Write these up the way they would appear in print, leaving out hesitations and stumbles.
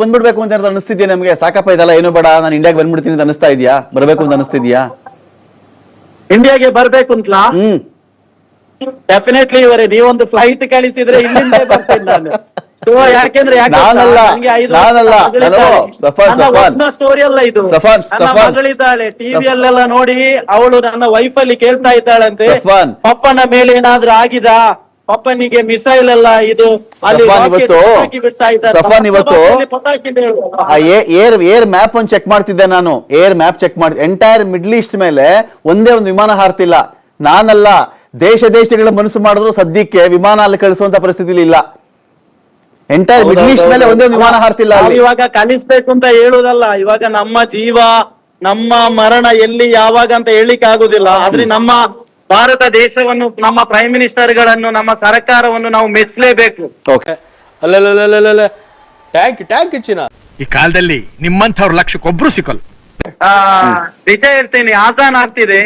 ಬಂದ್ಬಿಡ್ಬೇಕು ಅಂತ ಅನಿಸ್ತಿದ್ಯಾ ನಮಗೆ? ಸಾಕಪ್ಪ ಇದೆಲ್ಲ ಏನು ಬೇಡ, ನಾನು ಇಂಡಿಯಾಗೆ ಬಂದ್ಬಿಡ್ತೀನಿ ಅಂತ ಅನಿಸ್ತಾ ಇದೆಯಾ? ಬರಬೇಕು ಅಂತ ಅನಿಸ್ತಿದ್ಯಾ? ಇಂಡಿಯಾಗೆ ಬರ್ಬೇಕು ಅಂತಲಾ? ಡೆಫಿನೆಟ್ಲಿ ಇವರೇ ನೀವೊಂದು ಫ್ಲೈಟ್ ಕಳಿಸಿದ್ರೆ ಇಲ್ಲಿಂದ ಬರ್ತೀನಿ ನಾನು. ಸೊ ಯಾಕೆಂದ್ರೆ ಸ್ಟೋರಿ ಅಲ್ಲ ಇದು. ನನ್ನ ಮಗಳಿದ್ದಾಳೆ, ಟಿವಿಯಲ್ಲೆಲ್ಲ ನೋಡಿ ಅವಳು ನನ್ನ ವೈಫಲ್ಲಿ ಕೇಳ್ತಾ ಇದ್ದಾಳಂತೆ, ಪಪ್ಪನ ಮೇಲೆ ಏನಾದ್ರೂ ಆಗಿದ, ಪಪ್ಪನಿಗೆ ಮಿಸೈಲ್ ಎಲ್ಲ ಇದು ಏರ್ ಮ್ಯಾಪ್ ಒಂದು ಚೆಕ್ ಮಾಡ್ತಿದ್ದೆ ನಾನು. ಏರ್ ಮ್ಯಾಪ್ ಚೆಕ್ ಮಾಡಿ ಎಂಟೈರ್ ಮಿಡ್ಲ್ ಈಸ್ಟ್ ಮೇಲೆ ಒಂದೇ ಒಂದು ವಿಮಾನ ಹಾರ್ತಿಲ್ಲ. ನಾನಲ್ಲ, ದೇಶಗಳ ಮನಸ್ಸು ಮಾಡಿದ್ರು ಸದ್ಯಕ್ಕೆ ವಿಮಾನ ಅಲ್ಲಿ ಕಳಿಸುವಂತ ಪರಿಸ್ಥಿತಿ ಇಲ್ಲ. ಎಂಟೈರ್ ಮಿಡ್ಲ್ ಈಸ್ಟ್ ಮೇಲೆ ಒಂದೇ ಒಂದು ವಿಮಾನ ಹಾರ್ತಿಲ್ಲ. ಇವಾಗ ಕಲಿಸ್ಬೇಕು ಅಂತ ಹೇಳುದಲ್ಲ, ಇವಾಗ ನಮ್ಮ ಜೀವ ನಮ್ಮ ಮರಣ ಎಲ್ಲಿ ಯಾವಾಗ ಅಂತ ಹೇಳಿಕ್ ಆಗುದಿಲ್ಲ. ಆದ್ರೆ ನಮ್ಮ ಭಾರತ ದೇಶವನ್ನು, ನಮ್ಮ ಪ್ರೈಮ್ ಮಿನಿಸ್ಟರ್ ಗಳನ್ನು, ನಮ್ಮ ಸರ್ಕಾರವನ್ನು ನಾವು ಮೆಚ್ಚಲೇಬೇಕು. ಈ ಕಾಲದಲ್ಲಿ ನಿಮ್ಮಂಥವ್ರ ಲಕ್ಷಕ್ಕೊಬ್ರು ಸಿಕ್ಕಲ್ಲ. ನಿಜ ಹೇಳ್ತೇನೆ, ಆಸಾನ್ ಆಗ್ತಿದೆ.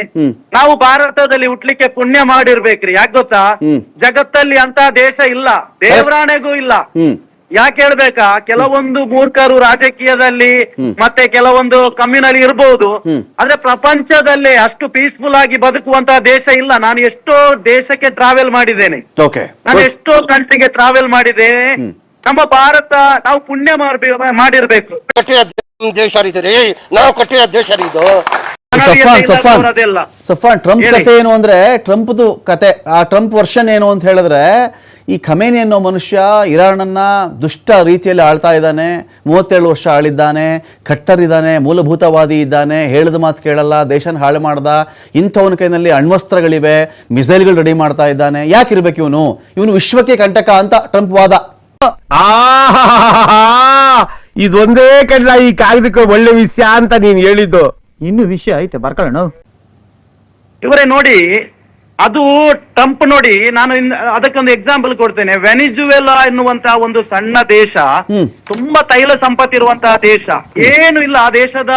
ನಾವು ಭಾರತದಲ್ಲಿ ಹುಟ್ಲಿಕ್ಕೆ ಪುಣ್ಯ ಮಾಡಿರ್ಬೇಕ್ರಿ. ಯಾಕೆ ಗೊತ್ತಾ? ಜಗತ್ತಲ್ಲಿ ಅಂತ ದೇಶ ಇಲ್ಲ, ದೇವರಾಣೆಗೂ ಇಲ್ಲ. ಯಾಕೆ ಹೇಳ್ಬೇಕಾ? ಕೆಲವೊಂದು ಮೂರ್ಖರು ರಾಜಕೀಯದಲ್ಲಿ ಮತ್ತೆ ಕೆಲವೊಂದು ಕಮ್ಯುನಲ್ ಇರ್ಬೋದು, ಆದ್ರೆ ಪ್ರಪಂಚದಲ್ಲೇ ಅಷ್ಟು ಪೀಸ್ಫುಲ್ ಆಗಿ ಬದುಕುವಂತಹ ದೇಶ ಇಲ್ಲ. ನಾನು ಎಷ್ಟೋ ದೇಶಕ್ಕೆ ಟ್ರಾವೆಲ್ ಮಾಡಿದ್ದೇನೆ, ನಾನು ಎಷ್ಟೋ ಕಂಟ್ರಿಗೆ ಟ್ರಾವೆಲ್ ಮಾಡಿದ್ದೇನೆ. ನಮ್ಮ ಭಾರತ ನಾವು ಪುಣ್ಯ ಮಾಡಿರ್ಬೇಕು. ದೇಶ ನಾವು ಕಟ್ಟಿದ ದೇಶ ಇದು. ಸಫಾನ್, ಟ್ರಂಪ್ ಕತೆ ಏನು ಅಂದ್ರೆ, ಟ್ರಂಪ್ದು ಕತೆ, ಆ ಟ್ರಂಪ್ ವರ್ಷನ್ ಏನು ಅಂತ ಹೇಳಿದ್ರೆ, ಈ ಖಮೇನಿ ಅನ್ನೋ ಮನುಷ್ಯ ಇರಾನನ್ನ ದುಷ್ಟ ರೀತಿಯಲ್ಲಿ ಆಳ್ತಾ ಇದ್ದಾನೆ. 37 ವರ್ಷ ಆಳಿದ್ದಾನೆ, ಕಟ್ಟರ್ ಇದ್ದಾನೆ, ಮೂಲಭೂತವಾದಿ ಇದ್ದಾನೆ, ಹೇಳಿದ ಮಾತು ಕೇಳಲ್ಲ, ದೇಶನ ಹಾಳು ಮಾಡ್ದ. ಇಂಥವನ ಕೈನಲ್ಲಿ ಅಣ್ವಸ್ತ್ರಗಳಿವೆ, ಮಿಸೈಲ್ಗಳು ರೆಡಿ ಮಾಡ್ತಾ ಇದ್ದಾನೆ. ಯಾಕಿರ್ಬೇಕು ಇವನು ವಿಶ್ವಕ್ಕೆ ಕಂಟಕ ಅಂತ ಟ್ರಂಪ್ ವಾದ. ಇದೊಂದೇ ಕಡ್ಲ ಈ ಕಾಗದಕ್ಕೆ ಒಳ್ಳೆ ವಿಷಯ ಅಂತ ನೀನ್ ಹೇಳಿದ್ದು. ಇನ್ನು ವಿಷಯ ಐತೆ ಬರ್ಕೊಳ್ಳೋಣ. ಇವರೇ ನೋಡಿ, ಅದು ಟ್ರಂಪ್ ನೋಡಿ, ನಾನು ಅದಕ್ಕೊಂದು ಎಕ್ಸಾಂಪಲ್ ಕೊಡ್ತೇನೆ. ವೆನಿಜುವೆಲಾ ಎನ್ನುವಂತ ಒಂದು ಸಣ್ಣ ದೇಶ, ತುಂಬಾ ತೈಲ ಸಂಪತ್ತಿರುವಂತಹ ದೇಶ, ಏನು ಇಲ್ಲ. ಆ ದೇಶದ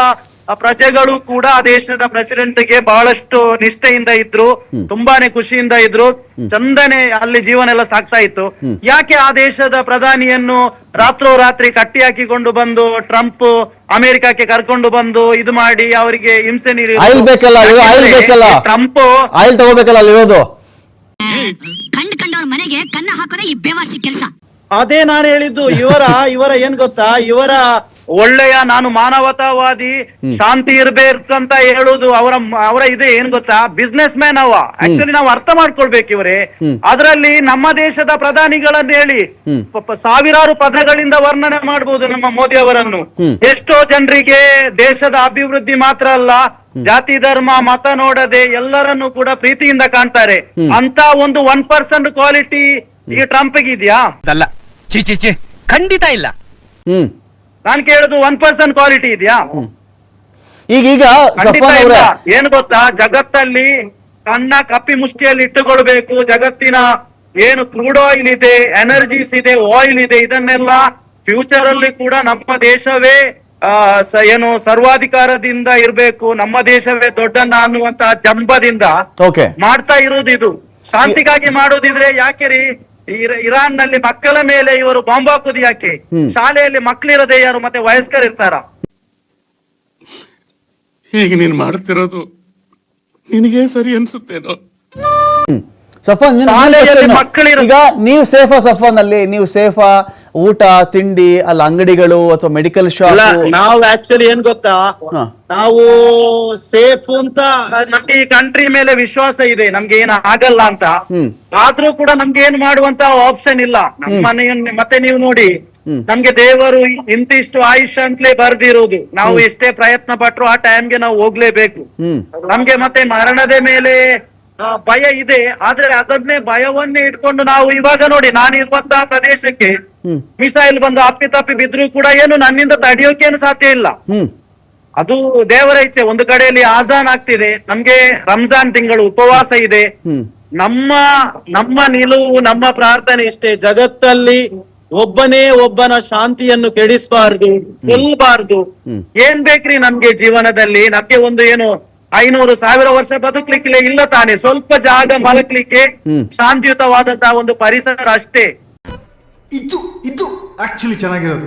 ಪ್ರಜೆಗಳು ಕೂಡ ಆ ದೇಶದ ಪ್ರೆಸಿಡೆಂಟ್ ಗೆ ಬಹಳಷ್ಟು ನಿಷ್ಠೆಯಿಂದ ಇದ್ರು, ತುಂಬಾನೇ ಖುಷಿಯಿಂದ ಇದ್ರು, ಚಂದನೆ ಅಲ್ಲಿ ಜೀವನ ಎಲ್ಲ ಸಾಕ್ತಾ ಇತ್ತು. ಯಾಕೆ ಆ ದೇಶದ ಪ್ರಧಾನಿಯನ್ನು ರಾತ್ರೋರಾತ್ರಿ ಕಟ್ಟಿ ಹಾಕಿಕೊಂಡು ಬಂದು ಟ್ರಂಪ್ ಅಮೆರಿಕಕ್ಕೆ ಕರ್ಕೊಂಡು ಬಂದು ಇದು ಮಾಡಿ ಅವರಿಗೆ ಹಿಂಸೆ ನೀಡಿ ಟ್ರಂಪ್ ಆಯಿಲ್ ತಗೋಬೇಕಲ್ಲ ಅಲ್ಲಿರೋದು. ಮನೆಗೆ ಕನ್ನ ಹಾಕೋದೇ ಈ ಬೇವಾಸಿ ಕೆಲಸ. ಅದೇ ನಾನು ಹೇಳಿದ್ದು. ಇವರ ಏನ್ ಗೊತ್ತಾ, ಇವರ ಒಳ್ಳೆಯ ನಾನು ಮಾನವತಾವಾದಿ, ಶಾಂತಿ ಇರ್ಬೇಕಂತ ಹೇಳುದು ಅವರ ಇದೆ. ಏನ್ ಗೊತ್ತಾ, ಬಿಸ್ನೆಸ್ ಮ್ಯಾನ್ ಅವ. ಆಕ್ಚುಲಿ ನಾವು ಅರ್ಥ ಮಾಡ್ಕೊಳ್ಬೇಕು ಇವರೇ. ಅದರಲ್ಲಿ ನಮ್ಮ ದೇಶದ ಪ್ರಧಾನಿಗಳನ್ನ ಹೇಳಿ ಸಾವಿರಾರು ಪದಗಳಿಂದ ವರ್ಣನೆ ಮಾಡಬಹುದು ನಮ್ಮ ಮೋದಿ ಅವರನ್ನು. ಎಷ್ಟೋ ಜನರಿಗೆ ದೇಶದ ಅಭಿವೃದ್ಧಿ ಮಾತ್ರ ಅಲ್ಲ, ಜಾತಿ ಧರ್ಮ ಮತ ನೋಡದೆ ಎಲ್ಲರನ್ನು ಕೂಡ ಪ್ರೀತಿಯಿಂದ ಕಾಣ್ತಾರೆ. ಅಂತ ಒಂದು 1% ಕ್ವಾಲಿಟಿ ಈ ಟ್ರಂಪ್ ಇದೆಯಾ? ಚಿ ಖಂಡಿತ ಇಲ್ಲ. ನಾನು ಕೇಳುದು 1% ಕ್ವಾಲಿಟಿ ಇದೆಯಾ? ಈಗ ಏನು ಗೊತ್ತಾ, ಜಗತ್ತಲ್ಲಿ ಕಣ್ಣ ಕಪ್ಪಿ ಮುಷ್ಟಿಯಲ್ಲಿ ಇಟ್ಟುಕೊಳ್ಬೇಕು. ಜಗತ್ತಿನ ಏನು ಕ್ರೂಡ್ ಆಯಿಲ್ ಇದೆ, ಎನರ್ಜೀಸ್ ಇದೆ, ಆಯಿಲ್ ಇದೆ, ಇದನ್ನೆಲ್ಲ ಫ್ಯೂಚರ್ ಅಲ್ಲಿ ಕೂಡ ನಮ್ಮ ದೇಶವೇ ಏನು ಸರ್ವಾಧಿಕಾರದಿಂದ ಇರ್ಬೇಕು, ನಮ್ಮ ದೇಶವೇ ದೊಡ್ಡನ್ನ ಅನ್ನುವಂತಹ ಜಂಬದಿಂದ ಮಾಡ್ತಾ ಇರುವುದು. ಇದು ಶಾಂತಿಗಾಗಿ ಮಾಡೋದಿದ್ರೆ ಯಾಕೆ ರೀ ಇರಾನ್ ನಲ್ಲಿ ಮಕ್ಕಳ ಮೇಲೆ ಇವರು ಬಾಂಬ್ ಹಾಕುದು ಯಾಕೆ? ಶಾಲೆಯಲ್ಲಿ ಮಕ್ಕಳಿರದೆ ಯಾರು ಮತ್ತೆ ವಯಸ್ಕರು ಇರ್ತಾರ? ಈಗ ನೀನ್ ಮಾಡ್ತಿರೋದು ನಿನಗೆ ಸರಿ ಅನ್ಸುತ್ತೇನೋ? ಸಫಾನ್, ಈಗ ನೀವು ಸೇಫಾ? ಸಫಾನ್ ಅಲ್ಲಿ ನೀವು ಸೇಫಾ? ಊಟ ತಿಂಡಿ ಅಲ್ಲಿ ಅಂಗಡಿಗಳು ಅಥವಾ ಮೆಡಿಕಲ್ ಶಾಪ್? ನಾವು ಆಕ್ಚುಲಿ ಏನ್ ಗೊತ್ತಾ, ನಾವು ಸೇಫ್ ಅಂತ ನಮ್ಗೆ ಈ ಕಂಟ್ರಿ ಮೇಲೆ ವಿಶ್ವಾಸ ಇದೆ, ನಮ್ಗೆ ಏನ್ ಆಗಲ್ಲ ಅಂತ. ಆದ್ರೂ ಕೂಡ ನಮ್ಗೆ ಏನ್ ಮಾಡುವಂತ ಆಪ್ಷನ್ ಇಲ್ಲ. ನಮ್ಮ ಮನೆಯನ್ನ ಮತ್ತೆ ನೀವು ನೋಡಿ, ನಮ್ಗೆ ದೇವರು ಇಂತಿಷ್ಟು ಆಯುಷ್ಯ ಅಂತಲೇ ಬರ್ದಿರೋದು. ನಾವು ಎಷ್ಟೇ ಪ್ರಯತ್ನ ಪಟ್ರು ಆ ಟೈಮ್ಗೆ ನಾವು ಹೋಗ್ಲೇಬೇಕು. ನಮ್ಗೆ ಮತ್ತೆ ಮರಣದ ಮೇಲೆ ಭಯ ಇದೆ. ಆದ್ರೆ ಅದನ್ನೇ ಭಯವನ್ನೇ ಇಟ್ಕೊಂಡು ನಾವು ಇವಾಗ ನೋಡಿ, ನಾನಿರುವಂತಹ ಪ್ರದೇಶಕ್ಕೆ ಮಿಸೈಲ್ ಬಂದು ಅಪ್ಪಿತಪ್ಪಿ ಬಿದ್ರು ಕೂಡ ಏನು ನನ್ನಿಂದ ತಡೆಯೋಕೇನು ಸಾಧ್ಯ ಇಲ್ಲ. ಅದು ದೇವರ ಇಚ್ಛೆ. ಒಂದು ಕಡೆಯಲ್ಲಿ ಆಜಾನ್ ಆಗ್ತಿದೆ, ನಮ್ಗೆ ರಂಜಾನ್ ತಿಂಗಳು ಉಪವಾಸ ಇದೆ. ನಮ್ಮ ನಿಲುವು, ನಮ್ಮ ಪ್ರಾರ್ಥನೆ ಇಷ್ಟೇ, ಜಗತ್ತಲ್ಲಿ ಒಬ್ಬನೇ ಒಬ್ಬನ ಶಾಂತಿಯನ್ನು ಕೆಡಿಸಬಾರ್ದು, ಕೊಲ್ಲಬಾರ್ದು. ಏನ್ ಬೇಕ್ರಿ ನಮ್ಗೆ ಜೀವನದಲ್ಲಿ? ನಮ್ಗೆ ಒಂದು ಏನು 500,000 ವರ್ಷ ಬದುಕ್ಲಿಕ್ಕೆ ಇಲ್ಲ ತಾನೆ, ಸ್ವಲ್ಪ ಜಾಗ ಮಲಕ್ಲಿಕ್ಕೆ ಶಾಂತಿಯುತವಾದಂತಹ ಒಂದು ಪರಿಸರ ಅಷ್ಟೇ. ಇದು ಆಕ್ಚುಲಿ ಚೆನ್ನಾಗಿರೋದು.